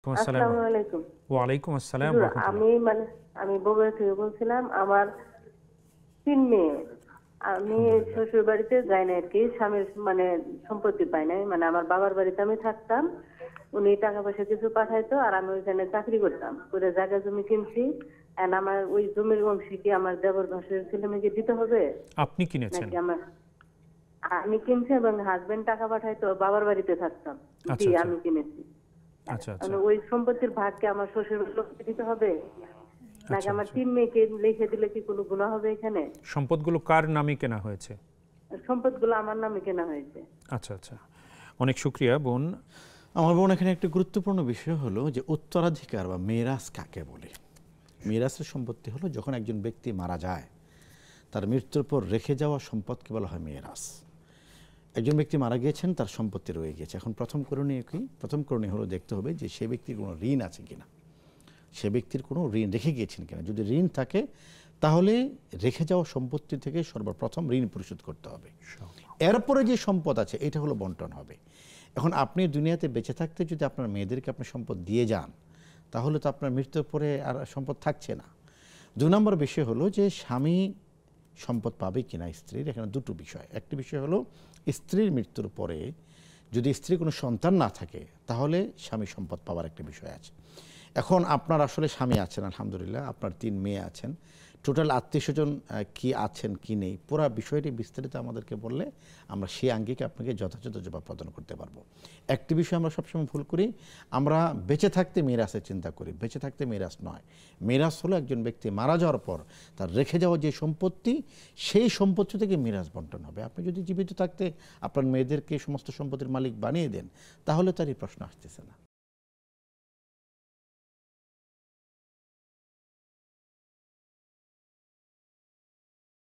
আসসালাম। আসসালামু আলাইকুম। ওয়ালাইকুম আসসালাম হুজুর, রহমতুল্লাহ। আমি বগুড়া থেকে বলছিলাম। আমার ৩ মেয়ে। আমি আলহামদুলিল্লাহ। শ্বশুর বাড়িতে যাই না আরকি। স্বামীর সম্পত্তি পাই নাই। আমার বাবার বাড়িতে আমি থাকতাম। উনি টাকা পয়সা কিছু পাঠাইতো আর আমি ওইখানে চাকরি করতাম। করে জায়গা জমি কিনছি। আমার ওই জমির অংশ কি আমার দেবর ভাসুরের ছেলে মেয়েকে দিতে হবে? আপনি কিনেছেন? নাকি আমি কিনছি এবং হাসবেন্ড টাকা পাঠাইতো, বাবার বাড়িতে থাকতাম। জি, আচ্ছা, আচ্ছা। আমি কিনেছি। আচ্ছা, আচ্ছা। ওই সম্পত্তির ভাগ কি আমার শ্বশুরবাড়ির লোককে দিতে হবে? নাকি আচ্ছা, আমার আচ্ছা। ৩ মেয়েকে লিখে দিলে কি কোনো গুনাহ হবে এখানে? সম্পদগুলো কার নামে কেনা হয়েছে? সম্পদগুলো আমার নামে কেনা হয়েছে। আচ্ছা, আচ্ছা। অনেক শুকরিয়া বোন। আমার বোন, এখানে একটা গুরুত্বপূর্ণ বিষয় হলো যে উত্তরাধিকার বা মিরাস কাকে বলে। মিরাসের সম্পত্তি হলো যখন একজন ব্যক্তি মারা যায়, তার মৃত্যুর পর রেখে যাওয়া সম্পদকে বলা হয় মিরাস। একজন ব্যক্তি মারা গিয়েছেন, তার সম্পত্তি রয়ে গিয়েছে। এখন প্রথম করণীয় কি? প্রথম করণীয় হলো দেখতে হবে যে সে ব্যক্তির কোনো ঋণ আছে কিনা, সে ব্যক্তির কোনো ঋণ রেখে গিয়েছেন কিনা। যদি ঋণ থাকে তাহলে রেখে যাওয়া সম্পত্তি থেকে সর্বপ্রথম ঋণ পরিশোধ করতে হবে। এরপরে যে সম্পদ আছে এটা হলো বন্টন হবে। এখন আপনি দুনিয়াতে বেঁচে থাকতে যদি আপনার মেয়েদেরকে আপনি সম্পদ দিয়ে যান, তাহলে তো আপনার মৃত্যুর পরে আর সম্পদ থাকছে না। ২ নম্বর বিষয় হলো যে স্বামী সম্পদ পাবে কিনা স্ত্রীর। এখানে দুটো বিষয়। একটি বিষয় হলো স্ত্রীর মৃত্যুর পরে যদি স্ত্রীর কোনো সন্তান না থাকে তাহলে স্বামী সম্পদ পাওয়ার একটা বিষয় আছে। এখন আপনার আসলে স্বামী আছেন আলহামদুলিল্লাহ, আপনার ৩ মেয়ে আছেন, টোটাল আত্মীয়স্বজন কি আছেন কি নেই, পুরো বিষয়টি বিস্তারিত আমাদেরকে বললে আমরা সেই আঙ্গিকে আপনাকে যথাযথ জবাব প্রদান করতে পারবো। একটি বিষয় আমরা সবসময় ভুল করি, আমরা বেঁচে থাকতে মিরাসের চিন্তা করি। বেঁচে থাকতে মিরাস নয়। মিরাস হলো একজন ব্যক্তি মারা যাওয়ার পর তার রেখে যাওয়া যে সম্পত্তি, সেই সম্পত্তি থেকে মিরাস বন্টন হবে। আপনি যদি জীবিত থাকতে আপনার মেয়েদেরকে সমস্ত সম্পত্তির মালিক বানিয়ে দেন, তাহলে তার এই প্রশ্ন আসতেছে না।